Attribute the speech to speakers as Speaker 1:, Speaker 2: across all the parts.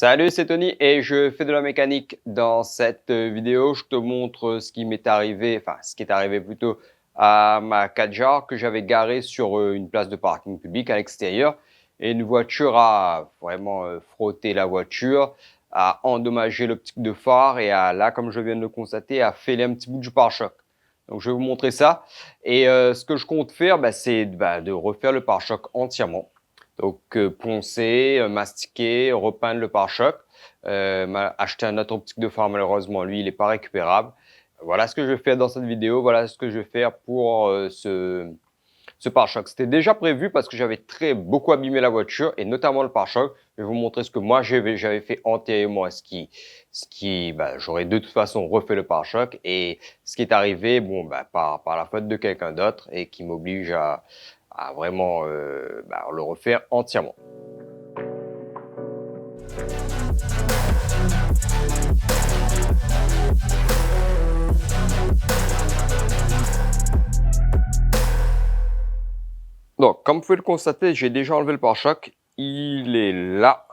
Speaker 1: Salut, c'est Tony et je fais de la mécanique. Dans cette vidéo, je te montre ce qui m'est arrivé, enfin ce qui est arrivé plutôt à ma Kadjar que j'avais garée sur une place de parking public à l'extérieur. Et une voiture a vraiment frotté la voiture, a endommagé l'optique de phare et a, là, comme je viens de le constater, a fêlé un petit bout du pare-choc. Donc je vais vous montrer ça. Et ce que je compte faire, c'est de refaire le pare-choc entièrement. Donc, poncer, mastiquer, repeindre le pare-choc, acheter un autre optique de phare, malheureusement, lui, il n'est pas récupérable. Voilà ce que je vais faire dans cette vidéo, voilà ce que je vais faire pour ce pare-choc. C'était déjà prévu parce que j'avais beaucoup abîmé la voiture et notamment le pare-choc. Je vais vous montrer ce que moi j'avais fait antérieurement, j'aurais de toute façon refait le pare-choc et ce qui est arrivé, par la faute de quelqu'un d'autre et qui m'oblige à vraiment le refaire entièrement. Donc, comme vous pouvez le constater, j'ai déjà enlevé le pare-choc. Il est là.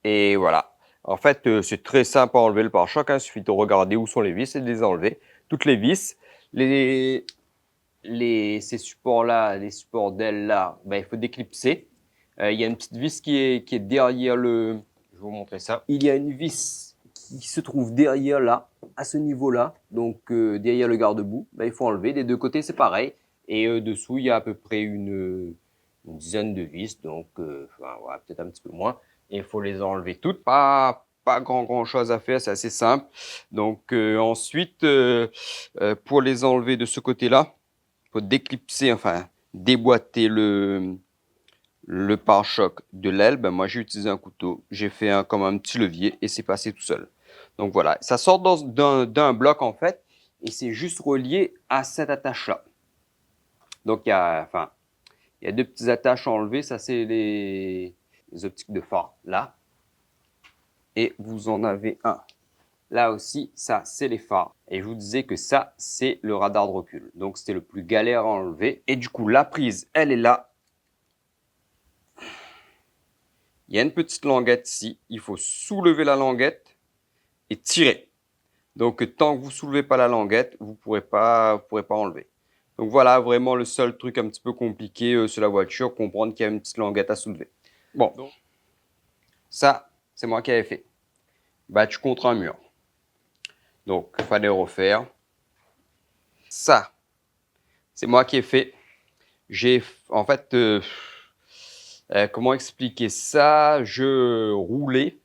Speaker 1: Et voilà. En fait, c'est très simple à enlever le pare-choc. Il suffit de regarder où sont les vis et de les enlever. Toutes les vis, ces supports-là, les supports d'ailes-là, il faut déclipser. Il y a une petite vis qui est derrière le... Je vais vous montrer ça. Il y a une vis qui se trouve derrière là, à ce niveau-là, donc derrière le garde-boue. Il faut enlever. Des deux côtés, c'est pareil. Et dessous, il y a à peu près une dizaine de vis, donc voilà, peut-être un petit peu moins. Et il faut les enlever toutes. Pas grand chose à faire, c'est assez simple. Donc ensuite, pour les enlever de ce côté-là, il faut déclipser, enfin déboîter le pare-choc de l'aile. Moi, j'ai utilisé un couteau, j'ai fait comme un petit levier et c'est passé tout seul. Donc voilà, ça sort d'un bloc en fait et c'est juste relié à cette attache-là. Donc il y a deux petites attaches à enlever, ça c'est les optiques de phare là. Et vous en avez un là aussi, ça c'est les phares. Et je vous disais que ça c'est le radar de recul. Donc c'était le plus galère à enlever. Et du coup la prise, elle est là. Il y a une petite languette ici. Il faut soulever la languette et tirer. Donc tant que vous ne soulevez pas la languette, vous ne pourrez pas enlever. Donc voilà vraiment le seul truc un petit peu compliqué sur la voiture, comprendre qu'il y a une petite languette à soulever. Bon, ça c'est moi qui avais fait. Battu contre un mur. Donc il fallait refaire. Ça, c'est moi qui ai fait. J'ai en fait, comment expliquer ça? Je roulais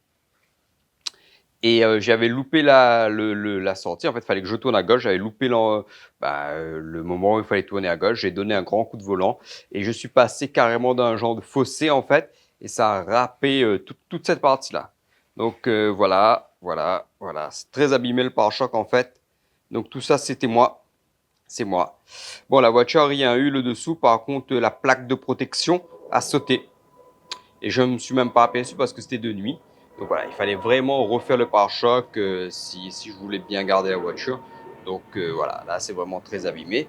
Speaker 1: et j'avais loupé la sortie. En fait, il fallait que je tourne à gauche. J'avais loupé le moment où il fallait tourner à gauche. J'ai donné un grand coup de volant et je suis passé carrément dans un genre de fossé en fait. Et ça a râpé toute cette partie-là. Donc voilà. C'est très abîmé le pare-choc en fait. Donc tout ça, c'était moi. C'est moi. Bon, la voiture a rien eu le dessous. Par contre, la plaque de protection a sauté. Et je ne me suis même pas aperçu parce que c'était de nuit. Donc voilà, il fallait vraiment refaire le pare-choc si je voulais bien garder la voiture. Donc voilà, là c'est vraiment très abîmé.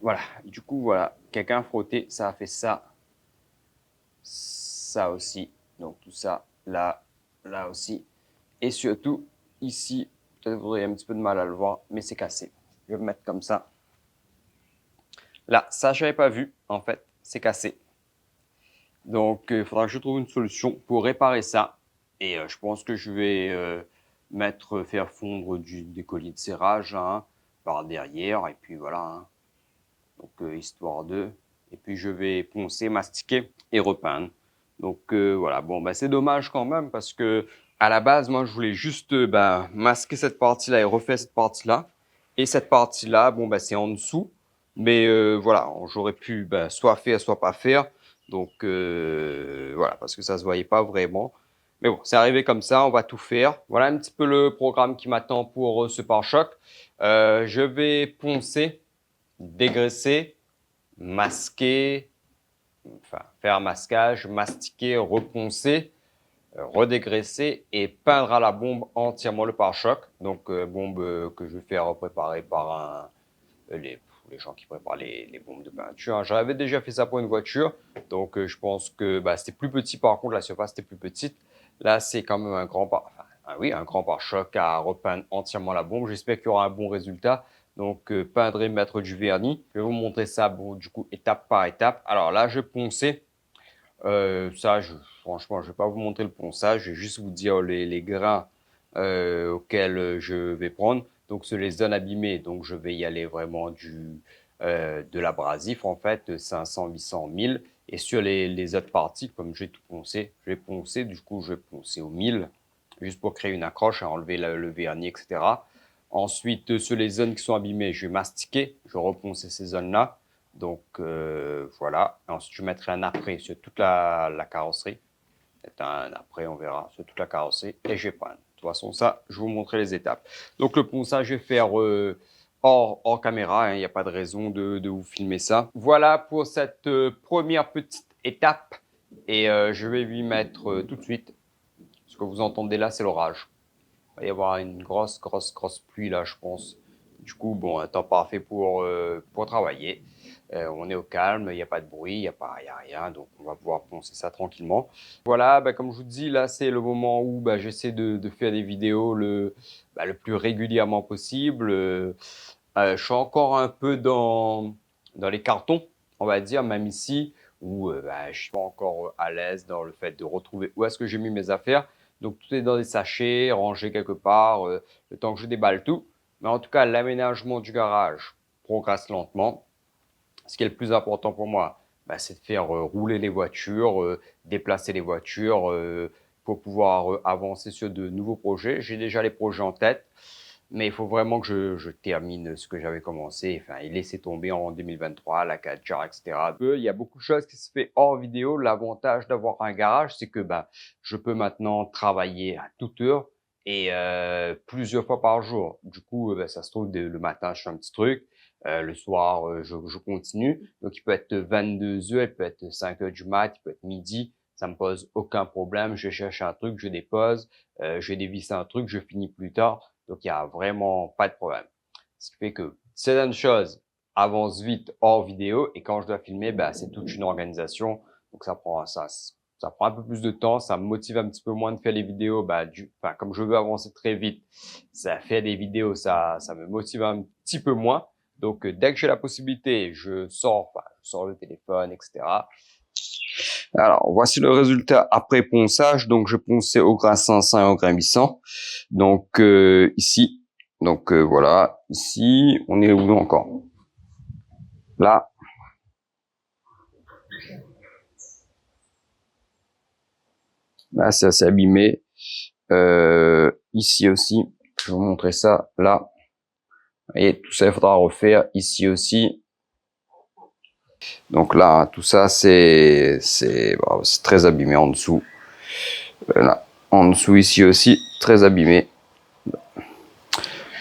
Speaker 1: Voilà, du coup voilà, quelqu'un a frotté, ça a fait ça. Ça aussi. Donc tout ça, là aussi. Et surtout, ici, peut-être vous aurez un petit peu de mal à le voir, mais c'est cassé. Je vais me mettre comme ça. Là, ça, je n'avais pas vu, en fait, c'est cassé. Donc, il faudra que je trouve une solution pour réparer ça. Et je pense que je vais faire fondre des colliers de serrage par derrière. Et puis voilà. Donc, histoire de... Et puis, je vais poncer, mastiquer et repeindre. Donc, voilà. Bon, c'est dommage quand même parce que à la base, moi, je voulais juste masquer cette partie-là et refaire cette partie-là. Et cette partie-là, c'est en dessous. Mais voilà, j'aurais pu soit faire, soit pas faire. Donc voilà, parce que ça se voyait pas vraiment. Mais bon, c'est arrivé comme ça, on va tout faire. Voilà un petit peu le programme qui m'attend pour ce pare-choc. Je vais poncer, dégraisser, masquer, enfin faire un masquage, mastiquer, reponcer, redégraisser et peindre à la bombe entièrement le pare-choc. Donc bombe que je vais faire préparer par les gens qui préparent les bombes de peinture. J'avais déjà fait ça pour une voiture, donc je pense que c'était plus petit par contre, la surface était plus petite. Là, c'est quand même un grand pas. Oui, un grand pare-choc à repeindre entièrement la bombe. J'espère qu'il y aura un bon résultat. Donc, peindre et mettre du vernis. Je vais vous montrer ça, bon, du coup, étape par étape. Alors là, je ponçais. Franchement, je ne vais pas vous montrer le ponçage. Je vais juste vous dire les grains auxquels je vais prendre. Donc, c'est les zones abîmées. Donc, je vais y aller vraiment de l'abrasif, en fait, 500, 800, 1000. Et sur les autres parties, comme j'ai tout poncé, je vais poncer. Du coup, je vais poncer au 1000, juste pour créer une accroche, et enlever le vernis, etc. Ensuite, sur les zones qui sont abîmées, je vais mastiquer. Je vais reponcer ces zones-là. Donc voilà. Ensuite, je mettrai un après sur toute la carrosserie. C'est un après, on verra, sur toute la carrosserie. Et je vais peindre. De toute façon, ça, je vais vous montrer les étapes. Donc le ponçage, je vais faire hors caméra. Il n'y a pas de raison de vous filmer ça. Voilà pour cette première petite étape. Et je vais lui mettre tout de suite. Ce que vous entendez là, c'est l'orage. Il va y avoir une grosse pluie là, je pense. Du coup, bon, un temps parfait pour travailler. On est au calme, il n'y a pas de bruit, il y a rien, donc on va pouvoir poncer ça tranquillement. Voilà, bah, comme je vous dis, là, c'est le moment où bah, j'essaie de faire des vidéos le plus régulièrement possible. Je suis encore un peu dans les cartons, on va dire, même ici, où bah, je suis pas encore à l'aise dans le fait de retrouver où est-ce que j'ai mis mes affaires. Donc tout est dans des sachets, rangé quelque part, le temps que je déballe tout. Mais en tout cas, l'aménagement du garage progresse lentement. Ce qui est le plus important pour moi, bah, c'est de faire rouler les voitures, déplacer les voitures pour pouvoir avancer sur de nouveaux projets. J'ai déjà les projets en tête, mais il faut vraiment que je termine ce que j'avais commencé, enfin, et laisser tomber en 2023, la 4 etc. Il y a beaucoup de choses qui se fait hors vidéo. L'avantage d'avoir un garage, c'est que bah, je peux maintenant travailler à toute heure et plusieurs fois par jour. Du coup, bah, ça se trouve, le matin, je fais un petit truc. Le soir, je continue. Donc, il peut être 22 heures, il peut être 5 heures du mat, il peut être midi. Ça me pose aucun problème. Je cherche un truc, je dépose, je dévisse un truc, je finis plus tard. Donc, il y a vraiment pas de problème. Ce qui fait que certaines choses avancent vite hors vidéo et quand je dois filmer, bah, c'est toute une organisation. Donc, ça prend un peu plus de temps. Ça me motive un petit peu moins de faire les vidéos. Bah, comme je veux avancer très vite, ça fait des vidéos, ça me motive un petit peu moins. Donc, dès que j'ai la possibilité, je sors le téléphone, etc. Alors, voici le résultat après ponçage. Donc, je ponçais au grain 500 et au grain 800. Donc, ici. Donc, voilà. Ici, on est où encore? Là. Là, c'est assez abîmé. Ici aussi. Je vais vous montrer ça. Là. Et tout ça, il faudra refaire. Ici aussi. Donc là, tout ça, c'est très abîmé en dessous. Là. En dessous, ici aussi, très abîmé.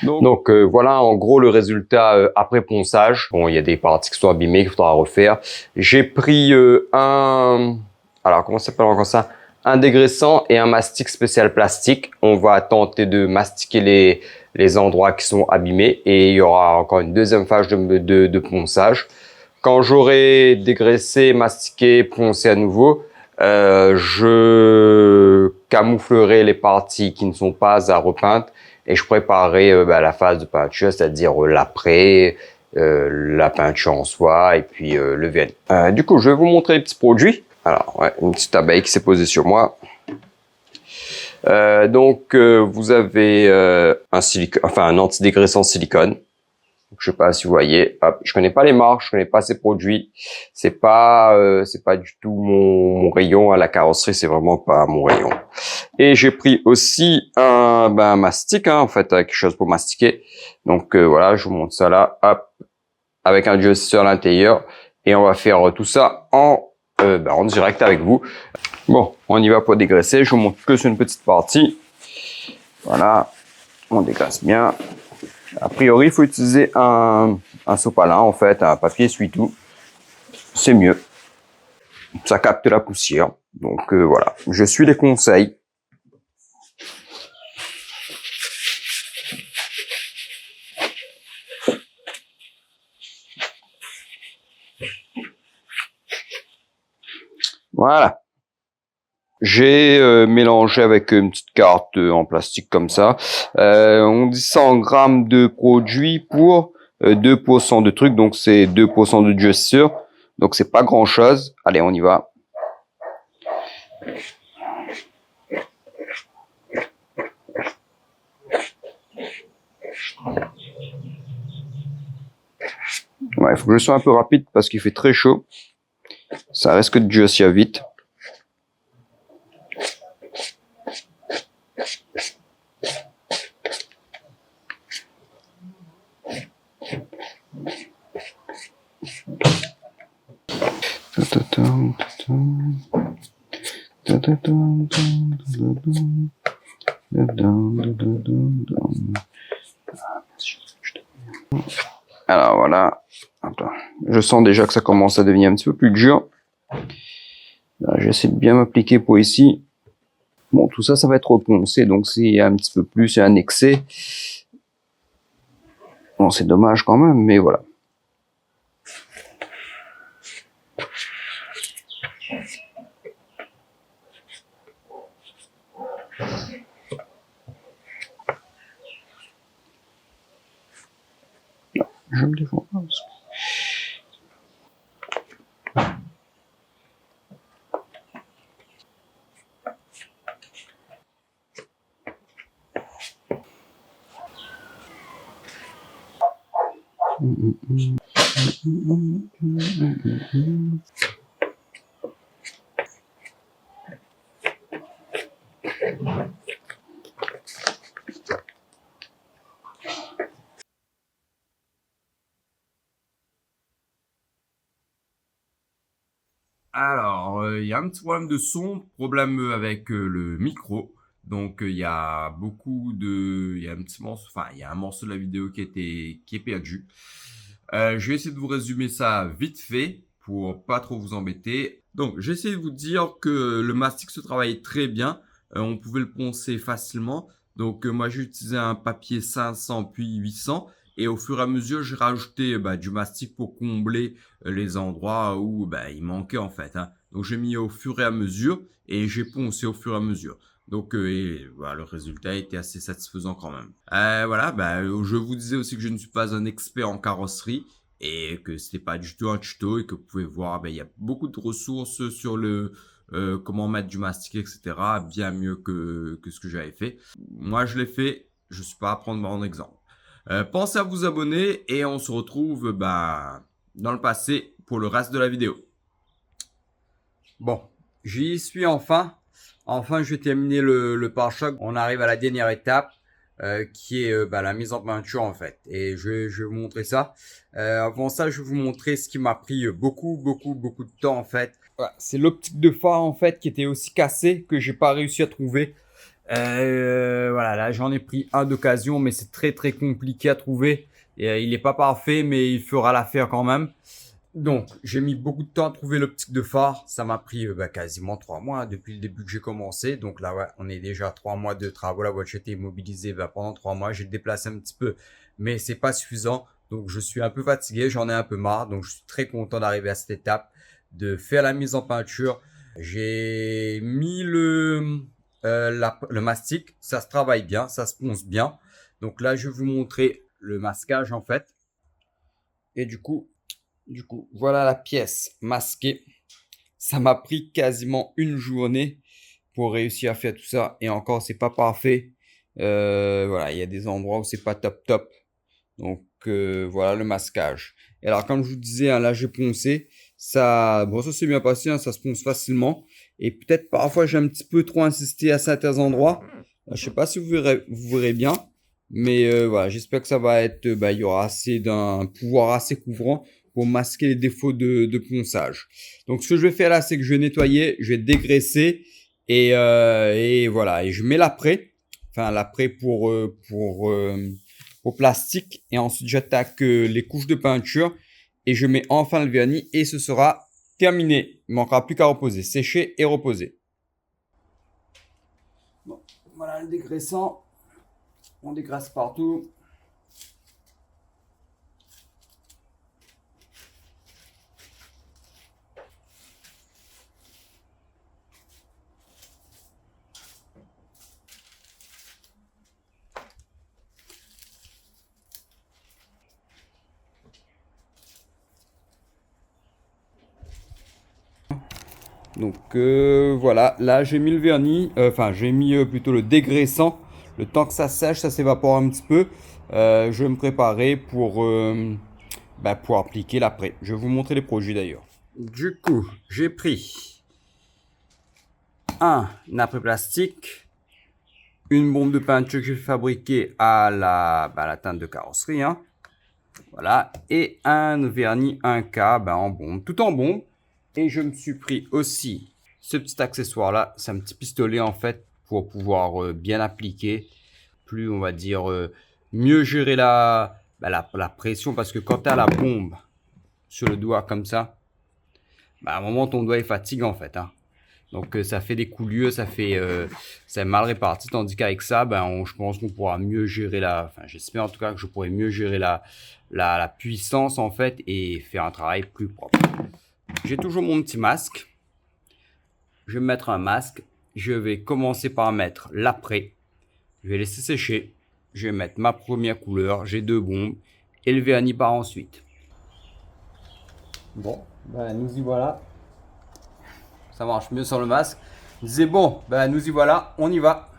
Speaker 1: Donc voilà en gros le résultat après ponçage. Bon, il y a des parties qui sont abîmées qu'il faudra refaire. J'ai pris alors comment ça s'appelle encore ça? Un dégraissant et un mastic spécial plastique. On va tenter de mastiquer les endroits qui sont abîmés et il y aura encore une deuxième phase de ponçage. Quand j'aurai dégraissé, mastiqué, poncé à nouveau, je camouflerai les parties qui ne sont pas à repeindre et je préparerai la phase de peinture, c'est-à-dire l'après, la peinture en soi et puis le vernis. Du coup, je vais vous montrer les petits produits. Alors, ouais, une petite abeille qui s'est posée sur moi. Vous avez un antidégraissant silicone. Je sais pas si vous voyez. Hop, je connais pas les marques, je connais pas ces produits. C'est pas du tout mon rayon à la carrosserie. C'est vraiment pas mon rayon. Et j'ai pris aussi un mastic, en fait, quelque chose pour mastiquer. Donc voilà, je vous montre ça là, hop, avec un adjuster à l'intérieur. Et on va faire tout ça en direct avec vous. Bon, on y va pour dégraisser. Je vous montre que sur une petite partie. Voilà, on dégraisse bien. A priori, il faut utiliser un sopalin, en fait, un papier essuie-tout. C'est mieux. Ça capte la poussière. Donc voilà, je suis les conseils. Voilà. j'ai mélangé avec une petite carte en plastique comme ça. On dit 100 grammes de produit pour 2% de trucs, donc c'est 2% de gesture. Donc c'est pas grand chose. Allez, on y va. Ouais, il faut que je sois un peu rapide parce qu'il fait très chaud. Ça risque de juicer vite. Alors voilà. Attends. Je sens déjà que ça commence à devenir un petit peu plus dur. J'essaie de bien m'appliquer pour ici. Bon, tout ça, ça va être reponcé, donc c'est un petit peu plus un excès. Bon, c'est dommage quand même, mais voilà. Non, je me défends pas.
Speaker 2: Alors, il y a un petit problème de son, problème avec le micro. Donc, il y a il y a un petit morceau, enfin, il y a un morceau de la vidéo qui est perdu. Je vais essayer de vous résumer ça vite fait pour pas trop vous embêter. Donc, j'essaie de vous dire que le mastic se travaille très bien. On pouvait le poncer facilement. Donc, moi, j'ai utilisé un papier 500 puis 800. Et au fur et à mesure, j'ai rajouté du mastic pour combler les endroits où il manquait en fait. Hein. Donc, j'ai mis au fur et à mesure et j'ai poncé au fur et à mesure. Donc, voilà, le résultat était assez satisfaisant quand même. Je vous disais aussi que je ne suis pas un expert en carrosserie et que c'était pas du tout un tuto et que vous pouvez voir, il y a beaucoup de ressources sur le comment mettre du mastic, etc. Bien mieux que ce que j'avais fait. Moi, je l'ai fait. Je suis pas à prendre mon exemple. Pensez à vous abonner et on se retrouve dans le passé pour le reste de la vidéo.
Speaker 1: Bon, j'y suis enfin. Enfin, je vais terminer le pare-choc. On arrive à la dernière étape qui est la mise en peinture en fait. Et je vais vous montrer ça. Avant ça, je vais vous montrer ce qui m'a pris beaucoup de temps en fait. Voilà, c'est l'optique de phare en fait qui était aussi cassée que j'ai pas réussi à trouver. Voilà, là j'en ai pris un d'occasion, mais c'est très compliqué à trouver. Et, il n'est pas parfait, mais il fera l'affaire quand même. Donc, j'ai mis beaucoup de temps à trouver l'optique de phare. Ça m'a pris quasiment 3 mois hein, depuis le début que j'ai commencé. Donc là, ouais, on est déjà à 3 mois de travaux. La voiture était immobilisée pendant 3 mois. J'ai déplacé un petit peu, mais c'est pas suffisant. Donc, je suis un peu fatigué, j'en ai un peu marre. Donc, je suis très content d'arriver à cette étape, de faire la mise en peinture. J'ai mis le mastic. Ça se travaille bien, ça se ponce bien. Donc là, je vais vous montrer le masquage en fait. Et du coup, voilà la pièce masquée. Ça m'a pris quasiment une journée pour réussir à faire tout ça. Et encore, c'est pas parfait. Voilà, il y a des endroits où c'est pas top. Donc voilà le masquage. Et alors, comme je vous disais, hein, là j'ai poncé. Ça s'est bien passé, hein, ça se ponce facilement. Et peut-être parfois j'ai un petit peu trop insisté à certains endroits. Je sais pas si vous verrez bien. Mais voilà, j'espère que ça va être, il y aura assez d'un pouvoir assez couvrant pour masquer les défauts de ponçage. Donc ce que je vais faire là, c'est que je vais nettoyer, je vais dégraisser et voilà. Et je mets l'après, enfin l'après pour plastique. Et ensuite j'attaque les couches de peinture et je mets enfin le vernis et ce sera terminé. Il ne manquera plus qu'à reposer, sécher et reposer. Bon, voilà le dégraissant. On dégraisse partout. Donc voilà, là j'ai mis le vernis, enfin j'ai mis plutôt le dégraissant. Le temps que ça sèche, ça s'évapore un petit peu. Je vais me préparer pour appliquer l'après. Je vais vous montrer les produits d'ailleurs. Du coup, j'ai pris un après plastique, une bombe de peinture que j'ai fabriquée à la teinte de carrosserie, hein. Voilà, et un vernis 1K en bombe, tout en bombe. Et je me suis pris aussi ce petit accessoire là, c'est un petit pistolet en fait pour pouvoir bien appliquer, plus on va dire mieux gérer la pression, parce que quand tu as la bombe sur le doigt comme ça, à un moment ton doigt est fatigué en fait, hein. Donc ça fait des coulures, c'est mal réparti, tandis qu'avec ça, je pense qu'on pourra mieux gérer j'espère en tout cas que je pourrai mieux gérer la puissance en fait et faire un travail plus propre. J'ai toujours mon petit masque. Je vais mettre un masque. Je vais commencer par mettre l'après. Je vais laisser sécher. Je vais mettre ma première couleur. J'ai 2 bombes et le vernis par ensuite. Bon, nous y voilà. Ça marche mieux sans le masque. Je disais bon, nous y voilà, on y va.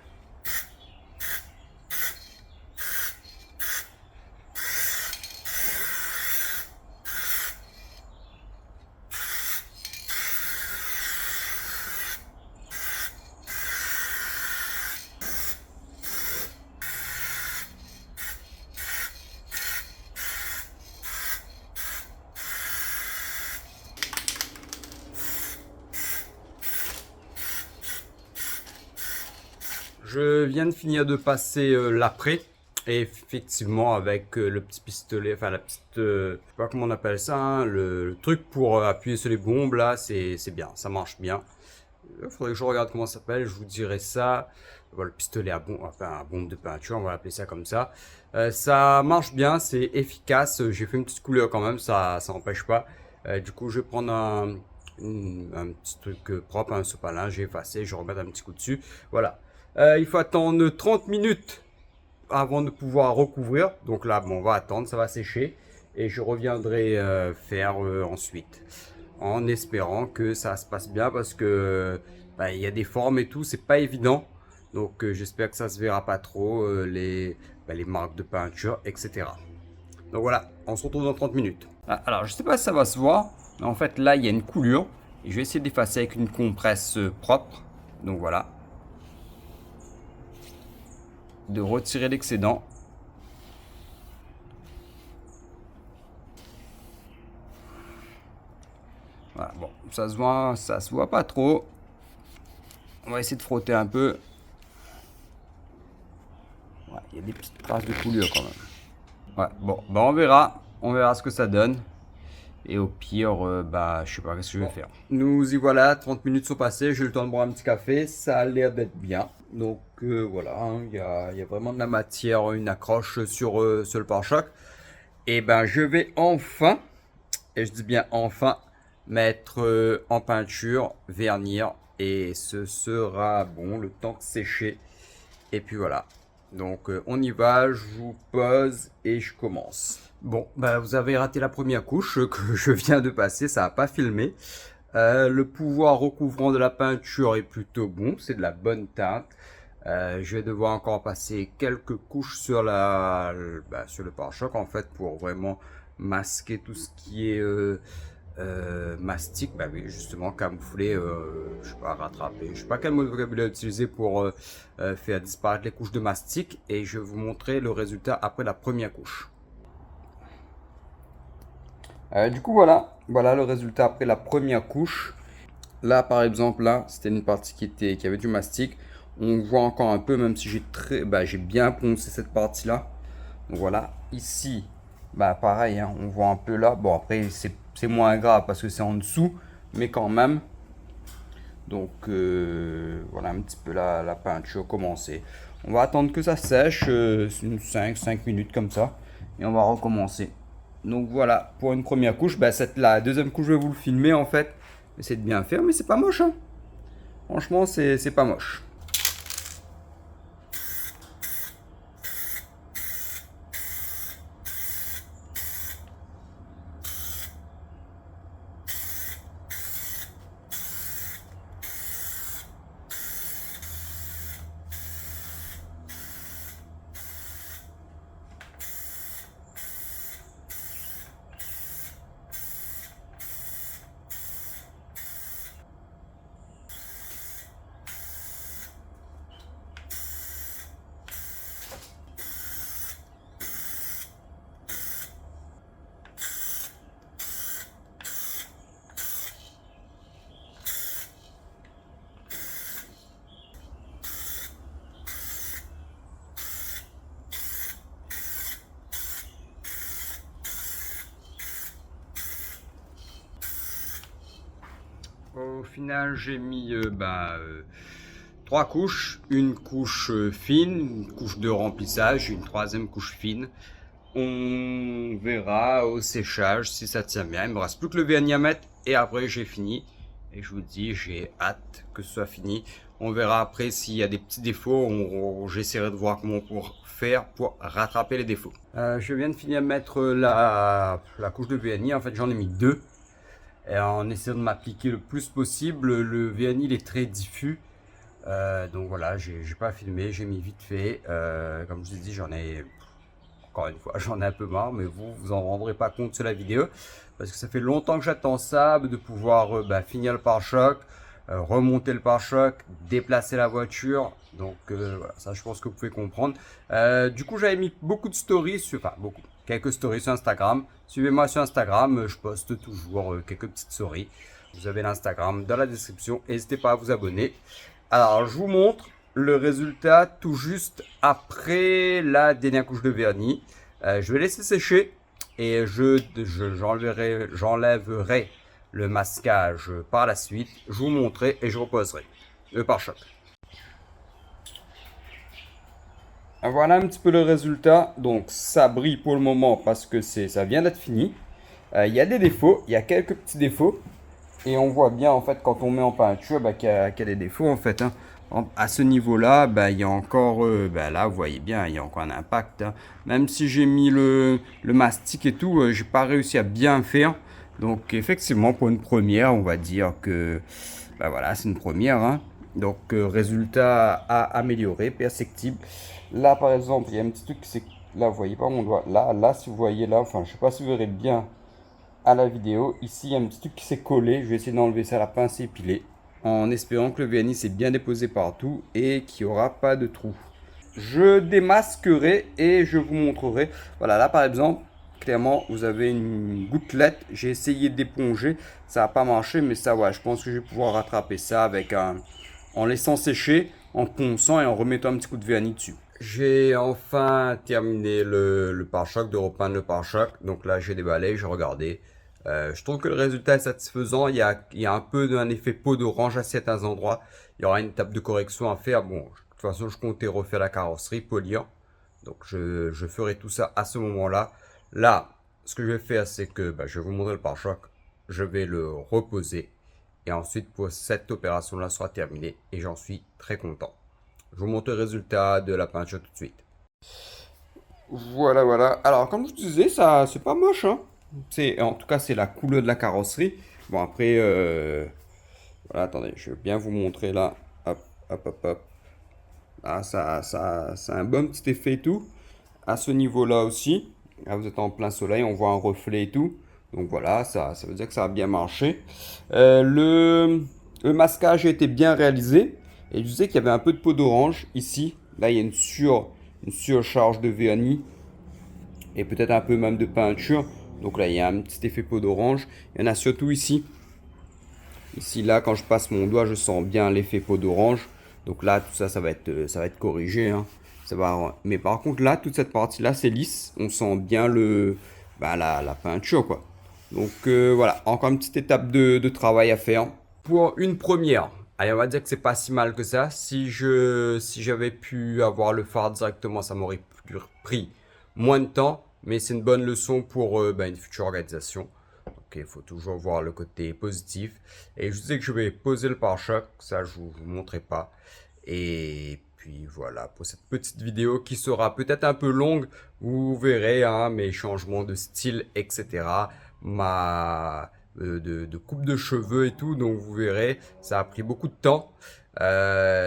Speaker 1: Je viens de finir de passer l'après. Et effectivement, avec le petit pistolet, enfin la petite, je sais pas comment on appelle ça, hein, le truc pour appuyer sur les bombes là, c'est bien, ça marche bien. Il faudrait que je regarde comment ça s'appelle, je vous dirai ça. Voilà, le pistolet à bombe, enfin à bombe de peinture, on va appeler ça comme ça. Ça marche bien, c'est efficace. J'ai fait une petite couleur quand même, ça n'empêche pas. Du coup, je vais prendre un petit truc propre, un sopalin, j'ai effacé, je remets un petit coup dessus. Voilà. Il faut attendre 30 minutes avant de pouvoir recouvrir. Donc là, on va attendre, ça va sécher. Et je reviendrai faire ensuite. En espérant que ça se passe bien, parce que il y a des formes et tout, c'est pas évident. Donc j'espère que ça se verra pas trop, les marques de peinture, etc. Donc voilà, on se retrouve dans 30 minutes. Alors je sais pas si ça va se voir. En fait là il y a une coulure. Et je vais essayer d'effacer avec une compresse propre. Donc voilà. De retirer l'excédent. Voilà, bon, ça se voit pas trop. On va essayer de frotter un peu. Ouais, il y a des petites traces de coulure quand même. Ouais, bon, on verra ce que ça donne. Et au pire, je sais pas ce que je vais faire. Nous y voilà, 30 minutes sont passées, j'ai eu le temps de boire un petit café, ça a l'air d'être bien. Donc voilà, hein, il y a vraiment de la matière, une accroche sur le pare-choc. Et je vais enfin, et je dis bien enfin, mettre en peinture, vernir, et ce sera bon le temps de sécher. Et puis voilà. Donc on y va, je vous pose et je commence. Bon, vous avez raté la première couche que je viens de passer, ça n'a pas filmé. Le pouvoir recouvrant de la peinture est plutôt bon, c'est de la bonne teinte. Je vais devoir encore passer quelques couches sur sur le pare-choc en fait, pour vraiment masquer tout ce qui est mastic, oui, justement camoufler, je sais pas, rattraper, je sais pas quel mot de vocabulaire utiliser pour faire disparaître les couches de mastic. Et je vais vous montrer le résultat après la première couche. Du coup voilà le résultat après la première couche. Là par exemple, là c'était une partie qui avait du mastic. On voit encore un peu, même si j'ai bien poncé cette partie là. Donc voilà, ici pareil, hein, on voit un peu là. Bon après c'est moins grave parce que c'est en dessous, mais quand même. Donc voilà un petit peu la peinture commencée. On va attendre que ça sèche, 5 minutes comme ça, et on va recommencer. Donc voilà, pour une première couche, la deuxième couche je vais vous le filmer en fait. Essayez de bien faire, mais c'est pas moche, hein. Franchement c'est pas moche. final, j'ai mis 3 couches. Une couche fine, une couche de remplissage, une troisième couche fine. On verra au séchage si ça tient bien. Il me reste plus que le vernis à mettre et après j'ai fini. Et je vous dis, j'ai hâte que ce soit fini. On verra après s'il y a des petits défauts. J'essaierai de voir comment pour faire pour rattraper les défauts. Je viens de finir de mettre la couche de vernis. En fait, j'en ai mis 2. Et en essayant de m'appliquer le plus possible. Le vernis il est très diffus. Donc voilà, j'ai pas filmé, j'ai mis vite fait. Comme je vous ai dit, encore une fois, j'en ai un peu marre, mais vous en rendrez pas compte sur la vidéo parce que ça fait longtemps que j'attends ça, de pouvoir finir le pare-choc, remonter le pare-choc, déplacer la voiture. Donc voilà, ça je pense que vous pouvez comprendre. Du coup, j'avais mis beaucoup de stories, quelques stories sur Instagram. Suivez-moi sur Instagram, je poste toujours quelques petites stories. Vous avez l'Instagram dans la description, n'hésitez pas à vous abonner. Alors, je vous montre le résultat tout juste après la dernière couche de vernis. Je vais laisser sécher et j'enlèverai le masquage par la suite. Je vous montrerai et je reposerai le pare-choc. Voilà un petit peu le résultat. Donc ça brille pour le moment parce que ça vient d'être fini. Il y a des défauts, il y a quelques petits défauts. Et on voit bien en fait quand on met en peinture qu'il y a des défauts en fait. À ce niveau-là, il y a encore, là vous voyez bien, il y a encore un impact. Même si j'ai mis le mastic et tout, j'ai pas réussi à bien faire. Donc effectivement pour une première, on va dire que voilà, c'est une première. Donc résultat à améliorer, perceptible. Là par exemple, il y a un petit truc, là vous voyez pas mon doigt. Là si vous voyez là, enfin je sais pas si vous verrez bien à la vidéo. Ici, il y a un petit truc qui s'est collé. Je vais essayer d'enlever ça à la pince épilée en espérant que le vernis s'est bien déposé partout et qu'il n'y aura pas de trou. Je démasquerai et je vous montrerai. Voilà, là par exemple, clairement, vous avez une gouttelette. J'ai essayé d'éponger. Ça n'a pas marché, mais ça, ouais, je pense que je vais pouvoir rattraper ça en laissant sécher, en ponçant et en remettant un petit coup de vernis dessus. J'ai enfin terminé le pare-choc, de repeindre le pare-choc. Donc là, j'ai déballé, j'ai regardé. Je trouve que le résultat est satisfaisant. Il y a un peu d'un effet peau d'orange à certains endroits. Il y aura une étape de correction à faire. Bon, de toute façon, je comptais refaire la carrosserie, polir. Donc je ferai tout ça à ce moment-là. Là, ce que je vais faire, c'est que je vais vous montrer le pare-choc. Je vais le reposer. Et ensuite, pour cette opération-là sera terminée. Et j'en suis très content. Je vous montre le résultat de la peinture tout de suite. Voilà, voilà. Alors, comme je vous disais, ça, c'est pas moche, hein. En tout cas, c'est la couleur de la carrosserie. Bon, après, voilà, attendez, je vais bien vous montrer là. Hop, hop, hop, hop. Ah, ça a un bon petit effet et tout. À ce niveau-là aussi. Là, vous êtes en plein soleil, on voit un reflet et tout. Donc voilà, ça veut dire que ça a bien marché. Le masquage a été bien réalisé. Et je sais qu'il y avait un peu de peau d'orange ici. Là, il y a une surcharge de vernis. Et peut-être un peu même de peinture. Donc là, il y a un petit effet peau d'orange. Il y en a surtout ici. Ici, là, quand je passe mon doigt, je sens bien l'effet peau d'orange. Donc là, tout ça, ça va être corrigé. Ça va... Mais par contre, là, toute cette partie-là, c'est lisse. On sent bien la peinture, quoi. Donc voilà, encore une petite étape de travail à faire. Pour une première, allez, on va dire que c'est pas si mal que ça. Si j'avais pu avoir le phare directement, ça m'aurait pris moins de temps. Mais c'est une bonne leçon pour une future organisation. Donc il faut toujours voir le côté positif. Et je sais que je vais poser le pare-choc. Ça, je vous montrerai pas. Et puis voilà, pour cette petite vidéo qui sera peut-être un peu longue, vous verrez mes changements de style, etc. De coupe de cheveux et tout, donc vous verrez, ça a pris beaucoup de temps.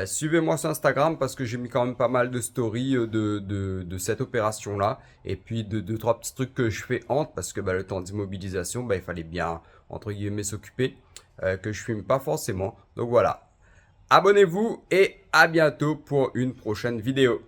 Speaker 1: Suivez-moi sur Instagram parce que j'ai mis quand même pas mal de stories de cette opération là, et puis de 2-3 petits trucs que je fais entre, parce que le temps d'immobilisation, il fallait bien entre guillemets s'occuper, que je filme pas forcément. Donc voilà, abonnez-vous et à bientôt pour une prochaine vidéo.